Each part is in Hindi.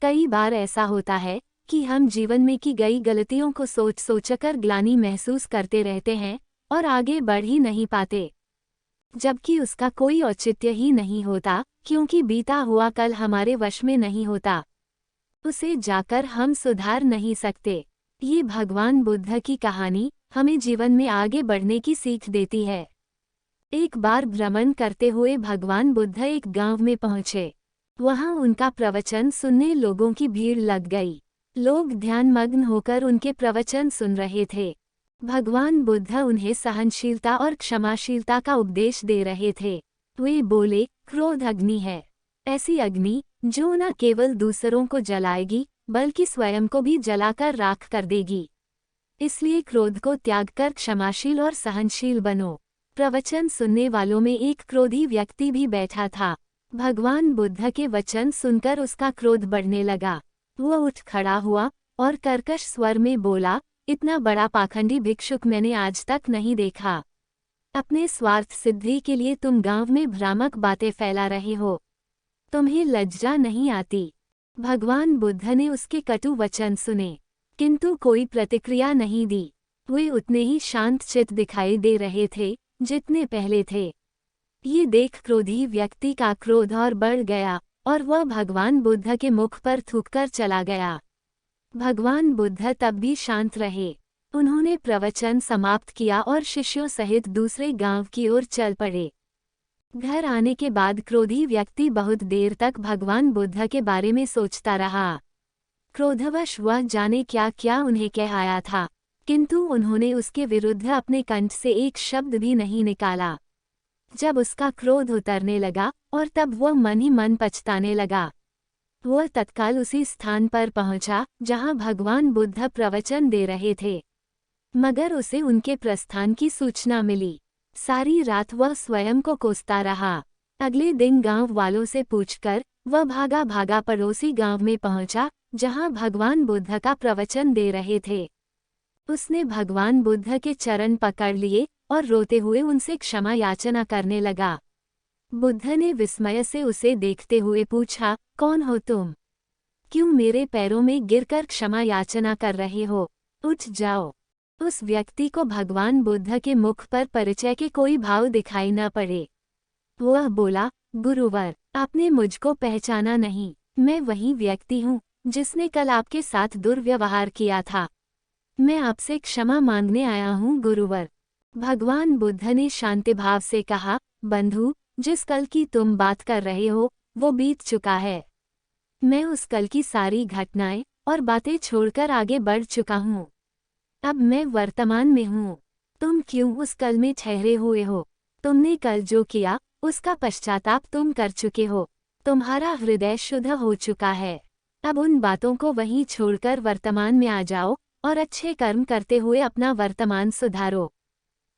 कई बार ऐसा होता है कि हम जीवन में की गई गलतियों को सोच सोचकर ग्लानि महसूस करते रहते हैं और आगे बढ़ ही नहीं पाते, जबकि उसका कोई औचित्य ही नहीं होता, क्योंकि बीता हुआ कल हमारे वश में नहीं होता। उसे जाकर हम सुधार नहीं सकते। ये भगवान बुद्ध की कहानी हमें जीवन में आगे बढ़ने की सीख देती है। एक बार भ्रमण करते हुए भगवान बुद्ध एक गांव में पहुंचे। वहां उनका प्रवचन सुनने लोगों की भीड़ लग गई। लोग ध्यानमग्न होकर उनके प्रवचन सुन रहे थे। भगवान बुद्ध उन्हें सहनशीलता और क्षमाशीलता का उपदेश दे रहे थे। वे बोले, क्रोध अग्नि है, ऐसी अग्नि जो न केवल दूसरों को जलाएगी बल्कि स्वयं को भी जलाकर राख कर देगी। इसलिए क्रोध को त्याग कर क्षमाशील और सहनशील बनो। प्रवचन सुनने वालों में एक क्रोधी व्यक्ति भी बैठा था। भगवान बुद्ध के वचन सुनकर उसका क्रोध बढ़ने लगा। वह उठ खड़ा हुआ और कर्कश स्वर में बोला, इतना बड़ा पाखंडी भिक्षुक मैंने आज तक नहीं देखा। अपने स्वार्थ सिद्धि के लिए तुम गांव में भ्रामक बातें फैला रहे हो। तुम्हें लज्जा नहीं आती? भगवान बुद्ध ने उसके कटु वचन सुने, किंतु कोई प्रतिक्रिया नहीं दी। वे उतने ही शांतचित्त दिखाई दे रहे थे जितने पहले थे। ये देख क्रोधी व्यक्ति का क्रोध और बढ़ गया और वह भगवान बुद्ध के मुख पर थूककर चला गया। भगवान बुद्ध तब भी शांत रहे। उन्होंने प्रवचन समाप्त किया और शिष्यों सहित दूसरे गांव की ओर चल पड़े। घर आने के बाद क्रोधी व्यक्ति बहुत देर तक भगवान बुद्ध के बारे में सोचता रहा। क्रोधवश वह जाने क्या क्या उन्हें कह आया था, किंतु उन्होंने उसके विरुद्ध अपने कंठ से एक शब्द भी नहीं निकाला। जब उसका क्रोध उतरने लगा और तब वह मन ही मन पछताने लगा, वह तत्काल उसी स्थान पर पहुंचा जहां भगवान बुद्ध प्रवचन दे रहे थे, मगर उसे उनके प्रस्थान की सूचना मिली। सारी रात वह स्वयं को कोसता रहा। अगले दिन गांव वालों से पूछकर वह भागा भागा पड़ोसी गांव में पहुंचा जहां भगवान बुद्ध का प्रवचन दे रहे थे। उसने भगवान बुद्ध के चरण पकड़ लिए और रोते हुए उनसे क्षमा याचना करने लगा। बुद्ध ने विस्मय से उसे देखते हुए पूछा, कौन हो तुम? क्यों मेरे पैरों में गिरकर क्षमा याचना कर रहे हो? उठ जाओ। उस व्यक्ति को भगवान बुद्ध के मुख पर परिचय के कोई भाव दिखाई न पड़े। वह बोला, गुरुवर, आपने मुझको पहचाना नहीं। मैं वही व्यक्ति हूँ जिसने कल आपके साथ दुर्व्यवहार किया था। मैं आपसे क्षमा मांगने आया हूँ गुरुवर। भगवान बुद्ध ने शांतिभाव से कहा, बंधु, जिस कल की तुम बात कर रहे हो वो बीत चुका है। मैं उस कल की सारी घटनाएं और बातें छोड़कर आगे बढ़ चुका हूँ। अब मैं वर्तमान में हूँ। तुम क्यों उस कल में ठहरे हुए हो? तुमने कल जो किया उसका पश्चाताप तुम कर चुके हो। तुम्हारा हृदय शुद्ध हो चुका है। अब उन बातों को वहीं छोड़कर वर्तमान में आ जाओ और अच्छे कर्म करते हुए अपना वर्तमान सुधारो।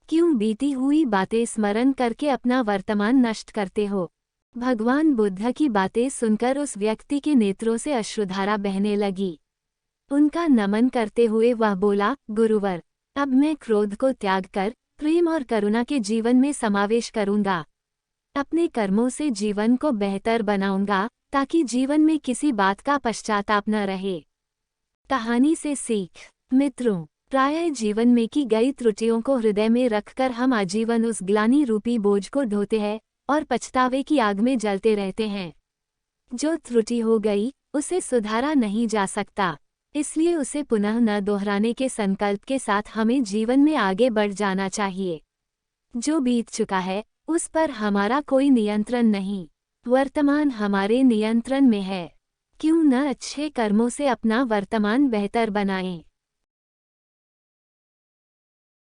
क्यों बीती हुई बातें स्मरण करके अपना वर्तमान नष्ट करते हो? भगवान बुद्ध की बातें सुनकर उस व्यक्ति के नेत्रों से अश्रुधारा बहने लगी। उनका नमन करते हुए वह बोला, गुरुवर, अब मैं क्रोध को त्याग कर प्रेम और करुणा के जीवन में समावेश करूंगा। अपने कर्मों से जीवन को बेहतर बनाऊंगा ताकि जीवन में किसी बात का पश्चाताप न रहे। कहानी से सीख। मित्रों, प्रायः जीवन में की गई त्रुटियों को हृदय में रखकर हम आजीवन उस ग्लानि रूपी बोझ को ढोते हैं और पछतावे की आग में जलते रहते हैं। जो त्रुटि हो गई उसे सुधारा नहीं जा सकता, इसलिए उसे पुनः न दोहराने के संकल्प के साथ हमें जीवन में आगे बढ़ जाना चाहिए। जो बीत चुका है उस पर हमारा कोई नियंत्रण नहीं, वर्तमान हमारे नियंत्रण में है। क्यों न अच्छे कर्मों से अपना वर्तमान बेहतर बनाएं।